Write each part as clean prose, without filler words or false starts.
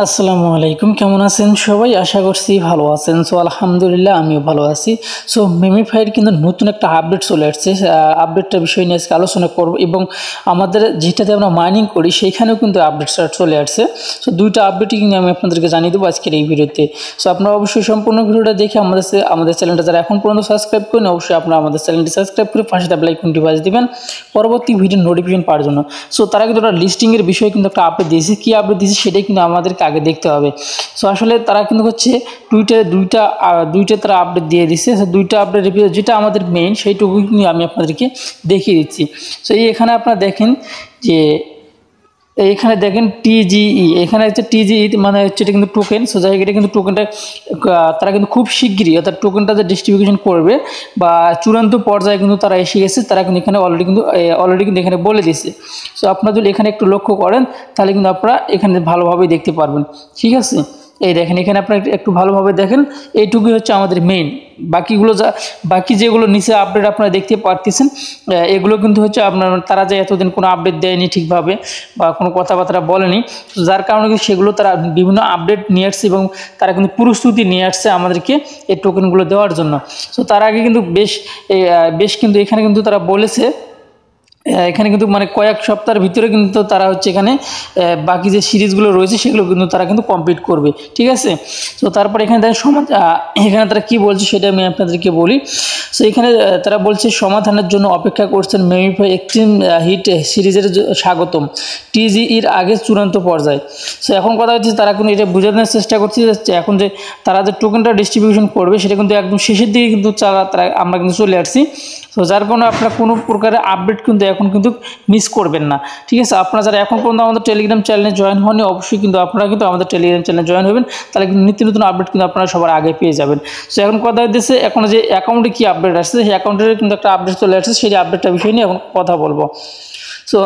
আসসালামু আলাইকুম, কেমন আছেন সবাই? আশা করছি ভালো আছেন। সো আলহামদুলিল্লাহ আমিও ভালো আছি। সো মেমিফাইয়ের কিন্তু নতুন একটা আপডেট চলে আসছে। আপডেটটার বিষয় নিয়ে আজকে আলোচনা করব এবং আমাদের যেটাতে আমরা মাইনিং করি সেইখানেও কিন্তু আপডেটটা চলে আসছে। সো দুইটা আপডেটই কিন্তু আমি আপনাদেরকে জানিয়ে দেবো আজকের এই ভিডিওতে। সো আপনারা অবশ্যই সম্পূর্ণ ভিডিওটা দেখে আমাদের চ্যানেলটা যারা এখন পর্যন্ত সাবস্ক্রাইব করেন অবশ্যই আপনারা আমাদের চ্যানেলটি সাবস্ক্রাইব করে পাশে বেল আইকনটি বাজিয়ে দিবেন পরবর্তী ভিডিওর নোটিফিকেশন পাওয়ার জন্য। সো তারা কিন্তু একটা লিস্টিংয়ের বিষয়ে কিন্তু একটা আপডেট দিয়েছে। কী আপডেট দিয়েছে সেটাই কিন্তু আমাদেরকে আগে দেখতে হবে। সো আসলে তারা কিন্তু হচ্ছে দুইটা তারা আপডেট দিয়ে দিচ্ছে। সো দুইটা আপডেট যেটা আমাদের মেইন সেইটুকুই কিন্তু আমি আপনাদেরকে দেখিয়ে দিচ্ছি। সো এখানে আপনারা দেখেন যে এখানে দেখেন টিজিই, এখানে হচ্ছে টিজিই মানে হচ্ছে এটা কিন্তু টোকেন। সো যাই হোক এটা কিন্তু টোকেনটা তারা কিন্তু খুব শিগগিরই অর্থাৎ টোকেনটা যে ডিস্ট্রিবিউশন করবে বা চূড়ান্ত পর্যায়ে কিন্তু তারা এসে গেছে। তারা কিন্তু এখানে অলরেডি কিন্তু এখানে বলে দিয়েছে। সো আপনারা যদি এখানে একটু লক্ষ্য করেন তাহলে কিন্তু আপনারা এখানে ভালোভাবেই দেখতে পারবেন। ঠিক আছে, এই দেখেন এখানে আপনারা একটু ভালোভাবে দেখেন, এইটুকুই হচ্ছে আমাদের মেইন। বাকি যেগুলো নিচে আপডেট আপনারা দেখতে পারতেছেন এগুলো কিন্তু হচ্ছে আপনার তারা যে এতদিন কোনো আপডেট দেয়নি ঠিকভাবে বা কোনো কথাবার্তা বলেনি, যার কারণে কিন্তু সেগুলো তারা বিভিন্ন আপডেট নিয়ে আসছে এবং তারা কিন্তু প্রস্তুতি নিয়ে আসছে আমাদেরকে এই টোকেনগুলো দেওয়ার জন্য। সো তার আগে কিন্তু বেশ কিন্তু এখানে কিন্তু তারা বলেছে, এখানে কিন্তু মানে কয়েক সপ্তাহের ভিতরে কিন্তু তারা হচ্ছে এখানে বাকি যে সিরিজগুলো রয়েছে সেগুলো কিন্তু তারা কিন্তু কমপ্লিট করবে। ঠিক আছে, তো তারপর এখানে এখানে তারা কি বলছে সেটা আমি আপনাদেরকে বলি। সো এখানে তারা বলছে সমাধানের জন্য অপেক্ষা করছেন মেমিফাই এক্সট্রিম হিট সিরিজের স্বাগতম টিজিইর আগে চূড়ান্ত পর্যায়ে। সো এখন কথা হচ্ছে তারা কিন্তু এটা বোঝানোর চেষ্টা করছে যে এখন যে তারা যে টোকেনটা ডিস্ট্রিবিউশন করবে সেটা কিন্তু একদম শেষের দিকে কিন্তু আমরা কিন্তু চলে আসছি। তো যার কারণে আপনারা কোনো প্রকারের আপডেট কিন্তু এখন কিন্তু মিস করবেন না। ঠিক আছে, আপনারা যারা এখন পর্যন্ত আমাদের টেলিগ্রাম চ্যানেলে জয়েন হননি অবশ্যই কিন্তু আপনারা কিন্তু আমাদের টেলিগ্রাম চ্যানেলে জয়েন হবেন, তাহলে কিন্তু নিত্য নতুন আপডেট কিন্তু আপনারা সবার আগে পেয়ে যাবেন। সো এখন কথা হচ্ছে এখন যে অ্যাকাউন্টে কী আপডেট আসছে সেই অ্যাকাউন্টের কিন্তু একটা আপডেট চলে আসছে, সেই আপডেটটা বিষয় নিয়ে এখন কথা বলবো। সো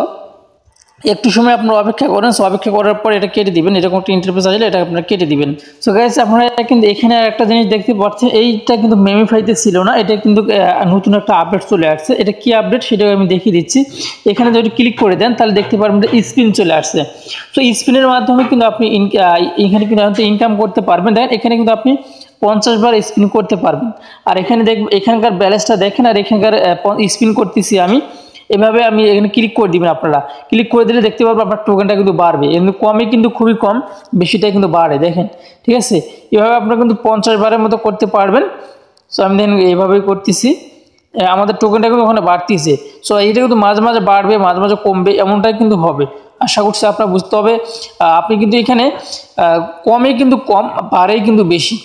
একটু সময় আপনারা অপেক্ষা করেন। সো অপেক্ষা করার পর এটা কেটে দিবেন, এরকম একটা ইন্টারফেস আসলে এটা আপনারা কেটে দিবেন। সো গাইস আপনারা কিন্তু এখানে একটা জিনিস দেখতে পাচ্ছেন, এইটা কিন্তু মেমিফাইতে ছিল না, এটা কিন্তু নতুন একটা আপডেট চলে আসছে। এটা কি আপডেট সেটাও আমি দেখিয়ে দিচ্ছি। এখানে যদি ক্লিক করে দেন তাহলে দেখতে পারবেন স্পিন চলে আসছে। সো স্পিনের মাধ্যমে কিন্তু আপনি এখানে কিন্তু ইনকাম করতে পারবেন। দেখেন এখানে কিন্তু আপনি 50 বার স্পিন করতে পারবেন। আর এখানে এখানকার ব্যালেন্সটা দেখেন, আর এখানকার স্পিন করতেছি আমি এভাবে। আমি এখানে ক্লিক করে দিবেন, আপনারা ক্লিক করে দিলে দেখতে পারবেন আপনার টোকেনটা কিন্তু বাড়বে। এমনি কমে কিন্তু খুবই কম, বেশিটাই কিন্তু বাড়ে দেখেন। ঠিক আছে, এভাবে আপনারা কিন্তু 50 বারের মতো করতে পারবেন। সো আমি দেখেন এইভাবেই করতেছি, আমাদের টোকেনটা কিন্তু ওখানে বাড়তেছে। সো এইটা কিন্তু মাঝে মাঝে বাড়বে মাঝে মাঝে কমবে, এমনটাই কিন্তু হবে। আশা করছি আপনার বুঝতে হবে। আপনি কিন্তু এখানে কমে কিন্তু কম, বাড়েই কিন্তু বেশি।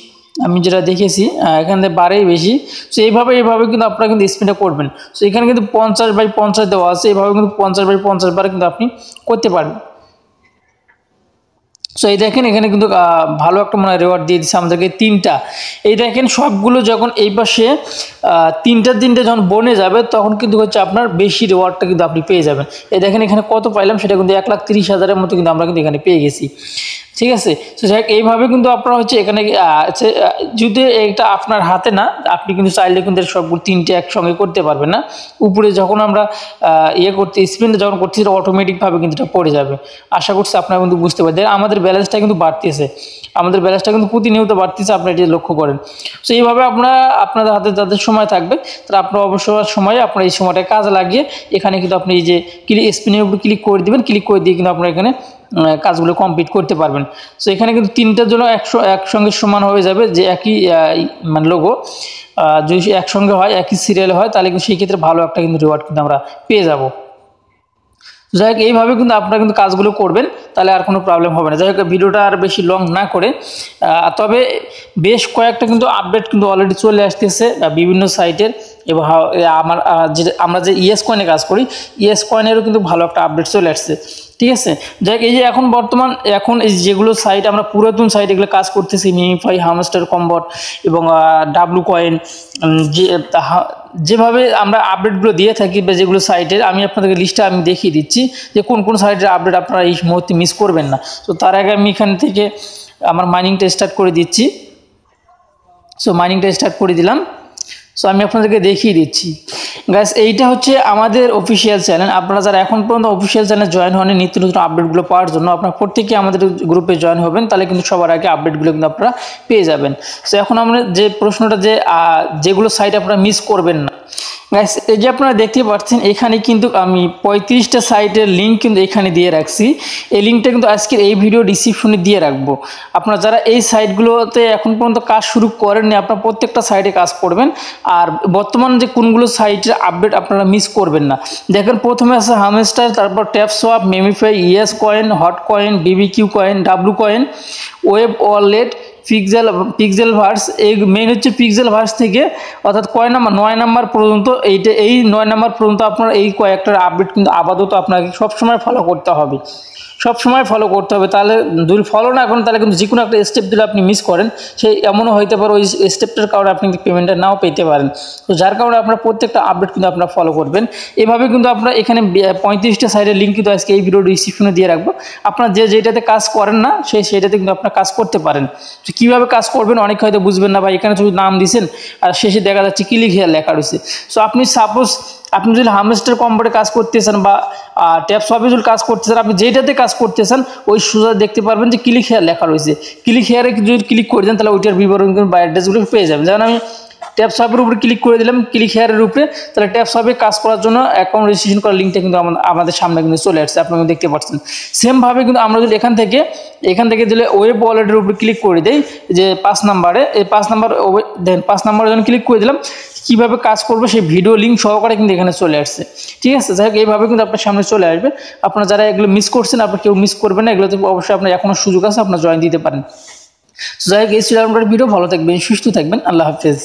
আমি যেটা দেখেছি এখান থেকে বাড়েই বেশি। সো এইভাবে কিন্তু আপনারা কিন্তু স্পিনটা করবেন। সো এখানে কিন্তু 50/50 দেওয়া আছে, এইভাবে কিন্তু 50/50 বার কিন্তু আপনি করতে পারবেন। সো এই দেখেন এখানে কিন্তু ভালো একটা মানে রেওয়ার্ড দিয়ে দিচ্ছে আমাদেরকে 3টা। এই দেখেন সবগুলো যখন এই পাশে তিনটা যখন বনে যাবে তখন কিন্তু হচ্ছে আপনার বেশি রেওয়ার্ডটা কিন্তু আপনি পেয়ে যাবেন। এই দেখেন এখানে কত পাইলাম, সেটা কিন্তু 1,30,000-এর মতো কিন্তু আমরা কিন্তু এখানে পেয়ে গেছি। ঠিক আছে, তো যাই হোক এইভাবে কিন্তু আপনারা হচ্ছে এখানে যদি এটা আপনার হাতে না, আপনি কিন্তু চাইলে কিন্তু সবগুলো 3টে একসঙ্গে করতে পারবেন না। উপরে যখন আমরা স্পিনটা যখন করছি সেটা অটোমেটিকভাবে কিন্তু এটা পড়ে যাবে। আশা করছি আপনারা কিন্তু বুঝতে পারছেন। আমাদের ব্যালেন্সটা কিন্তু বাড়তেছে, প্রতিনিয়ত বাড়তেছে, আপনারা এটি লক্ষ্য করেন। সো এইভাবে আপনাদের হাতে যাদের সময় থাকবে তারা আপনার অবসর সময়ে আপনার এই সময়টা কাজে লাগিয়ে এখানে কিন্তু আপনি এই যে স্পিনের উপর ক্লিক করে দেবেন, ক্লিক করে দিয়ে কিন্তু আপনারা এখানে কাজগুলো কমপ্লিট করতে পারবেন। সো এখানে কিন্তু 3টার জন্য একসঙ্গে সমান হয়ে যাবে, যে একই মানে লোগো যদি একসঙ্গে হয় একই সিরিয়াল হয় তাহলে কিন্তু সেই ক্ষেত্রে ভালো একটা কিন্তু রিওয়ার্ড কিন্তু আমরা পেয়ে যাব। যাই হোক এইভাবে কিন্তু আপনারা কিন্তু কাজগুলো করবেন, তাহলে আর কোনো প্রবলেম হবে না। যাই হোক ভিডিওটা আর বেশি লং না করে, তবে বেশ কয়েকটা কিন্তু আপডেট কিন্তু অলরেডি চলে আসতেছে বিভিন্ন সাইটের। এবং আমরা যে ইএস কয়েনে কাজ করি, ইএস কয়েনেরও কিন্তু ভালো একটা আপডেট চলে আসছে। ঠিক আছে, যাই হোক এই যে এখন এই যেগুলো সাইট আমরা পুরাতন সাইট এগুলো কাজ করতেছি, মেমিফাই, হামস্টার কম্বট এবং ডাব্লু কয়েন, যেভাবে আমরা আপডেটগুলো দিয়ে থাকি বা যেগুলো সাইটের আমি আপনাদেরকে লিস্টটা আমি দেখিয়ে দিচ্ছি যে কোন সাইটের আপডেট আপনারা এই মুহূর্তে মিস করবেন না। তো তার আগে আমি এখান থেকে আমার মাইনিংটা স্টার্ট করে দিচ্ছি। সো মাইনিংটা স্টার্ট করে দিলাম। সো আমি আপনাদেরকে দেখিয়ে দিচ্ছি, গাইস এইটা হচ্ছে আমাদের অফিসিয়াল চ্যানেল। আপনারা যারা এখন পর্যন্ত অফিসিয়াল চ্যানেলে জয়েন হন নিত্য নতুন আপডেটগুলো পাওয়ার জন্য আপনারা প্রত্যেকে আমাদের গ্রুপে জয়েন হবেন, তাহলে কিন্তু সবার আগে আপডেটগুলো কিন্তু আপনারা পেয়ে যাবেন। সো এখন আমরা যে প্রশ্নটা যেগুলো সাইট আপনারা মিস করবেন না গাইস, এই যে আপনারা দেখতে পাচ্ছেন এখানে কিন্তু আমি 35টা সাইটের লিঙ্ক কিন্তু এখানে দিয়ে রাখছি। এই লিঙ্কটা কিন্তু আজকের এই ভিডিও ডিসক্রিপশনে দিয়ে রাখবো। আপনারা যারা এই সাইটগুলোতে এখন পর্যন্ত কাজ শুরু করেননি আপনারা প্রত্যেকটা সাইটে কাজ করবেন, আর বর্তমান যে কোনগুলো সাইটের আপডেট আপনারা মিস করবেন না। দেখেন প্রথমে আছে হামস্টার, তারপর TapSwap, MemeFi, ES coin, hot coin, BBQ coin, W coin, web wallet, Pixelverse. এই মেইন হচ্ছে পিক্সেল ভার্স থেকে অর্থাৎ কয় নাম্বার 9 নাম্বার পর্যন্ত এই 9 নাম্বার পর্যন্ত আপনার এই কয়েকটার আপডেট কিন্তু আপাতত আপনাকে সবসময় ফলো করতে হবে, সবসময় ফলো করতে হবে। তাহলে যদি ফলো না করেন তাহলে কিন্তু যে কোনো একটা স্টেপ যদি আপনি মিস করেন সেই এমনও হইতে পারে ওই স্টেপটার কারণে আপনি পেমেন্টটা নাও পেতে পারেন। তো যার কারণে আপনার প্রত্যেকটা আপডেট কিন্তু আপনারা ফলো করবেন। এভাবে কিন্তু আপনারা এখানে 35টা সাইটের লিঙ্ক কিন্তু আজকে এই ভিডিও ডিসক্রিপশনে দিয়ে রাখবো। আপনারা যেটাতে কাজ করেন না সেইটাতে কিন্তু আপনারা কাজ করতে পারেন। তো কীভাবে কাজ করবেন অনেকে হয়তো বুঝবেন না, বা এখানে শুধু নাম দিয়েছেন আর শেষে দেখা যাচ্ছে ক্লিক হেয়ার লেখা রয়েছে। সো আপনি সাপোজ আপনি যদি হামস্টার কোম্পানি কাজ করতেছেন বা ট্যাপসোয়াপে যদি কাজ করতেছেন, আপনি যেটাতে কাজ করতেছেন ওই সোজা দেখতে পারবেন যে ক্লিক হেয়ার লেখা রয়েছে। ক্লিক হেয়ারে যদি ক্লিক করে দেন তাহলে ওইটার বিবরণ বা অ্যাড্রেসগুলো পেয়ে যাবেন। যেমন আমি ট্যাপসোয়াপের উপরে ক্লিক করে দিলাম, ক্লিক হেয়ারের উপরে, তাহলে ট্যাপসোয়াপে কাজ করার জন্য অ্যাকাউন্ট রেজিস্ট্রেশন করার লিঙ্কটা কিন্তু আমাদের সামনে কিন্তু চলে আসছে, আপনারা দেখতে পাচ্ছেন। সেমভাবে কিন্তু আমরা যদি এখান থেকে দিলে ওয়েব ওয়ালেটের উপরে ক্লিক করে দেই, যে 5 নাম্বারে এই 5 নাম্বার দেন 5 নাম্বারে যখন ক্লিক করে দিলাম কীভাবে কাজ করবে সেই ভিডিও লিঙ্ক সহকারে কিন্তু এখানে চলে আসছে। ঠিক আছে, যাই হোক এইভাবে কিন্তু আপনার সামনে চলে আসবে। আপনারা যারা এগুলো মিস করছেন আপনারা কেউ মিস করবেন না, এগুলোতে অবশ্যই আপনার এখনও সুযোগ আছে, আপনার জয়েন দিতে পারেন। যাই হোক এই ছিল আপনার ভিডিও, ভালো থাকবেন, সুস্থ থাকবেন, আল্লাহ হাফেজ।